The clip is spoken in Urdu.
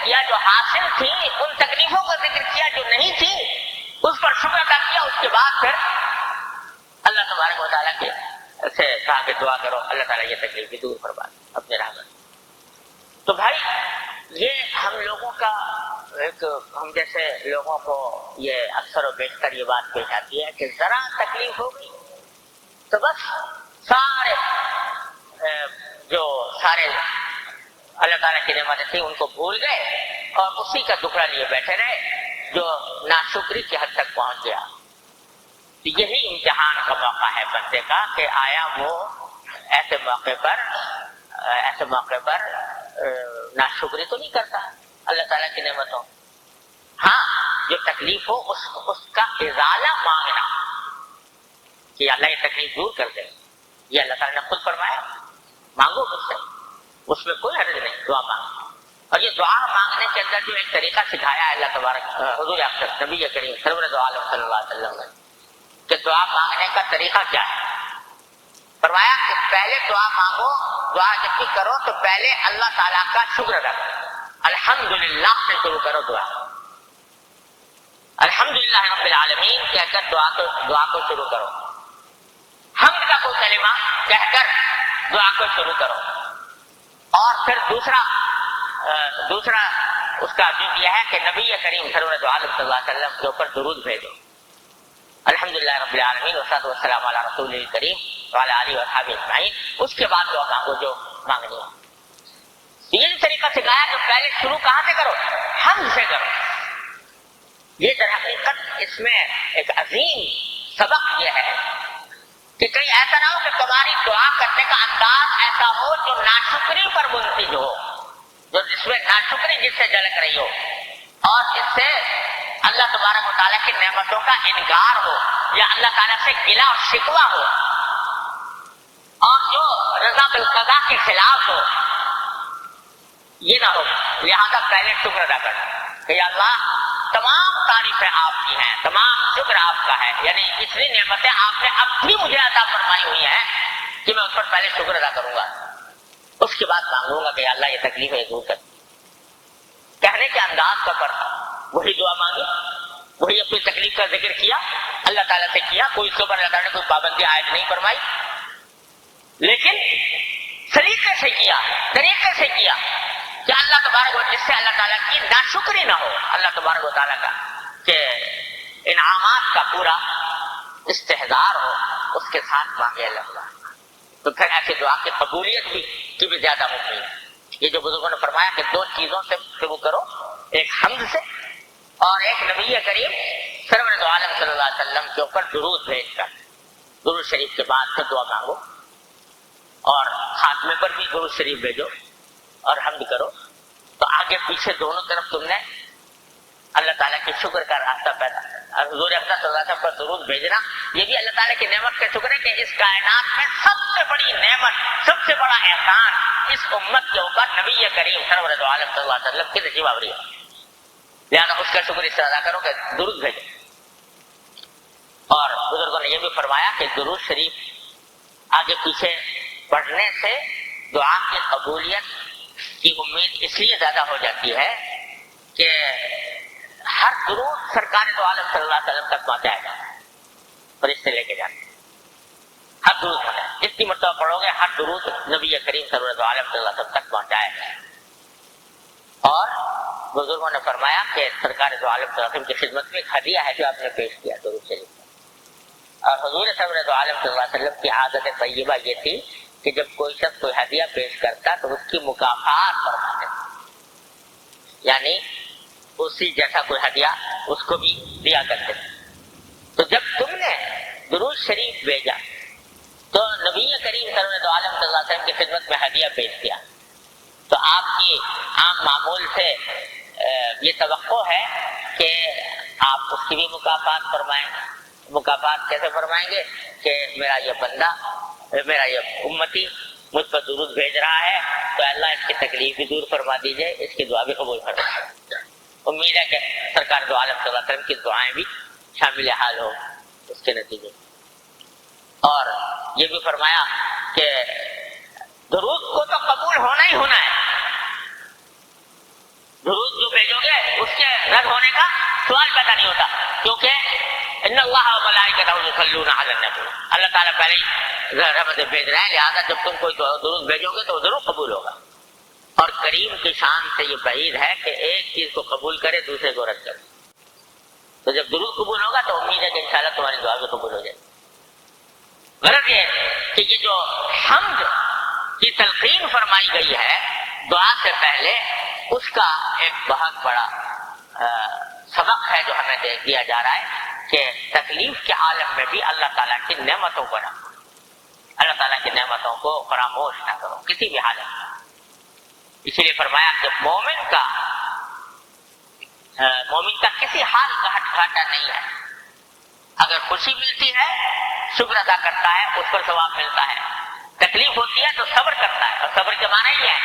کیا جو حاصل تھی، ان تکلیفوں کا ذکر کیا جو نہیں تھی، اس پر شکر ادا کیا. اس کے بعد پھر اللہ تبارک و تعالیٰ کے سے کہا کہ دعا کرو اللہ تعالیٰ یہ تکلیف بھی دور فرما دے اپنے رحمت. تو بھائی یہ ہم لوگوں کا ایک، ہم جیسے لوگوں کو یہ اکثر و بیشتر یہ بات پیش آتی ہے کہ ذرا تکلیف ہو گئی تو بس سارے اللہ تعالیٰ کی نعمتیں تھیں ان کو بھول گئے اور اسی کا دکھڑا لیے بیٹھے رہے جو ناشکری کی حد تک پہنچ گیا. یہی امتحان کا موقع ہے بندے کا کہ آیا وہ ایسے موقع پر ناشکری تو نہیں کرتا اللہ تعالیٰ کی نعمتوں. ہاں جو تکلیف ہو اس کا ازالہ مانگنا کہ اللہ یہ تکلیف دور کر دے، یہ اللہ تعالیٰ نے خود فرمایا مانگو مجھ سے، اس میں کوئی حرج نہیں، دعا مانگو. اور یہ دعا مانگنے کے اندر جو ایک طریقہ سکھایا ہے اللہ تبارک حضور اقدس نبی کریم سرور دو عالم صلی اللہ علیہ وسلم نے کہ دعا مانگنے کا طریقہ کیا ہے. فرمایا کہ پہلے دعا مانگو، دعا جب بھی کرو تو پہلے اللہ تعالیٰ کا شکر ادا کرو. الحمدللہ سے شروع کرو دعا. الحمدللہ رب العالمین کہہ کر دعا کو شروع کرو. حمد کا کوئی کلمہ کہہ کر دعا کو شروع کرو. اور پھر دوسرا اس کا جز یہ ہے کہ نبی کریم سرور دو عالم صلی اللہ علیہ وسلم کے اوپر درود بھیجو. الحمدللہ رب العالمین والصلاۃ والسلام علی رسول الکریم وعلی آلہ وصحبہ اجمعین. اس کے بعد دعا مانگو جو مانگنی ہے. یہ جو طریقہ سکھایا کہ پہلے شروع کہاں سے کرو؟ حمد سے کرو. یہ در حقیقت اس میں ایک عظیم سبق یہ ہے کہ کہیں ایسا نہ ہو کہ تمہاری دعا کرنے کا انداز ایسا ہو جو ناشکری پر منتج ہو، جو جس میں ناشکری جس سے جھلک رہی ہو اور اس سے اللہ تبارک و تعالیٰ کی نعمتوں کا انکار ہو یا اللہ تعالیٰ سے گلہ اور شکوہ ہو اور جو رضا بالقضاء کے خلاف ہو، یہ نہ ہو. لہذا پہلے شکر ادا کرنا کہ یا اللہ تمام تعریفیں آپ کی ہیں، تمام شکر آپ کا ہے، یعنی اتنی نعمتیں آپ نے اب بھی مجھے عطا فرمائی ہوئی ہیں کہ میں اس پر پہلے شکر ادا کروں گا. اس کے بعد مانگوں گا کہ یا اللہ یہ تکلیفیں دور کر. کہنے کے انداز کا فرق، وہی دعا مانگی، وہی اپنی تکلیف کا ذکر کیا، اللہ تعالیٰ سے کیا، کوئی اس کے اوپر اللہ تعالیٰ نے کوئی پابندی عائد نہیں فرمائی، لیکن سلیقے سے کیا، طریقے سے کیا کہ اللہ تبارک و جس سے اللہ تعالیٰ کی ناشکری نہ ہو اللہ تبارک و تعالیٰ کا، کہ انعامات کا پورا استحضار ہو، اس کے ساتھ مانگے اللہ تعالیٰ. تو پھر ایسی دعا کی قبولیت کی بھی زیادہ ممکن ہے. یہ جو بزرگوں نے فرمایا کہ دو چیزوں سے شروع کرو، ایک حمد سے اور ایک نبی کریم سرور دو عالم صلی اللہ علیہ وسلم کے اوپر درود بھیج کر. درود شریف کے بعد پھر دعا مانگو اور خاتمے پر بھی درود شریف بھیجو اور حمد کرو. تو آگے پیچھے دونوں طرف تم نے اللہ تعالیٰ کے شکر کا راستہ پیدا. حضور اقدس صلی اللہ علیہ وسلم پر درود بھیجنا یہ بھی اللہ تعالیٰ کی نعمت کا شکر ہے کہ اس کائنات میں سب سے بڑی نعمت، سب سے بڑا احسان اس امت کے اوپر نبی کریم سرور دو عالم صلی اللہ علیہ وسلم کی نصیب آوری ہے. لہٰذا اس کا شکر اس سے ادا کرو کہ درود بھیجو. اور بزرگوں نے یہ بھی فرمایا کہ درود شریف آگے پیچھے پڑھنے سے دعا کی قبولیت کی امید اس لیے زیادہ ہو جاتی ہے کہ ہر درود سرکار دو عالم صلی اللہ علیہ وسلم تک پہنچایا جاتا ہے اور اس سے لے کے جاتے ہیں. ہر درود ہوتا ہے، جتنی مرتبہ پڑھو گے ہر درود نبی کریم صلی اللہ علیہ وسلم تک پہنچایا جائے. اور بزرگوں نے فرمایا کہ سرکار دو عالم صلی اللہ علیہ وسلم کی خدمت میں ایک ہدیہ ہے جو آپ نے پیش کیا درود شریف. اور حضور صلی اللہ علیہ وسلم کی عادت طیبہ یہ تھی کہ جب کوئی شخص کوئی ہدیہ پیش کرتا تو اس کی مکافات فرماتے، یعنی اسی جیسا کوئی ہدیہ اس کو بھی دیا کرتے. تو جب تم نے درود شریف بھیجا تو نبی کریم صلی اللہ علیہ وسلم کی خدمت میں ہدیہ پیش کیا تو آپ کی عام معمول سے یہ توقع ہے کہ آپ اس کی بھی مکافات فرمائیں. مکافات کیسے فرمائیں گے کہ میرا یہ بندہ، میرا یہ امتی مجھ پر درود بھیج رہا ہے تو اللہ اس کی تکلیف بھی دور فرما دیجئے، اس کی دعا بھی قبول فرما. امید ہے کہ سرکار دو عالم صلی اللہ علیہ وسلم کی دعائیں بھی شامل حال ہو اس کے نتیجے. اور یہ بھی فرمایا کہ درود کو تو قبول ہونا ہی ہونا ہے. درود یصلون علی النبی، اللہ تعالیٰ پہلے ہی رحمت بھیج رہے ہیں، لہٰذا جب تم کوئی درود بھیجو گے تو ضرور قبول ہوگا۔ اور کریم کی شان سے یہ بعید ہے کہ ایک چیز کو قبول کرے دوسرے کو رد کرے۔ تو جب درود قبول ہوگا تو امید ہے کہ انشاءاللہ تمہاری دعا بھی قبول ہو جائے۔ غرض یہ کہ یہ جو حمد کی تلقین فرمائی گئی ہے دعا سے پہلے، اس کا ایک بہت بڑا سبق ہے جو ہمیں دیا جا رہا ہے کہ تکلیف کے عالم میں بھی اللہ تعالیٰ کی نعمتوں کو نہ کرو، اللہ تعالیٰ کی نعمتوں کو فراموش نہ کرو کسی بھی حالت میں۔ اسی لیے فرمایا کہ مومن کا کسی حال کا گھاٹا نہیں ہے، اگر خوشی ملتی ہے شکر ادا کرتا ہے، اس پر ثواب ملتا ہے، تکلیف ہوتی ہے تو صبر کرتا ہے، اور صبر کے معنی یہ ہے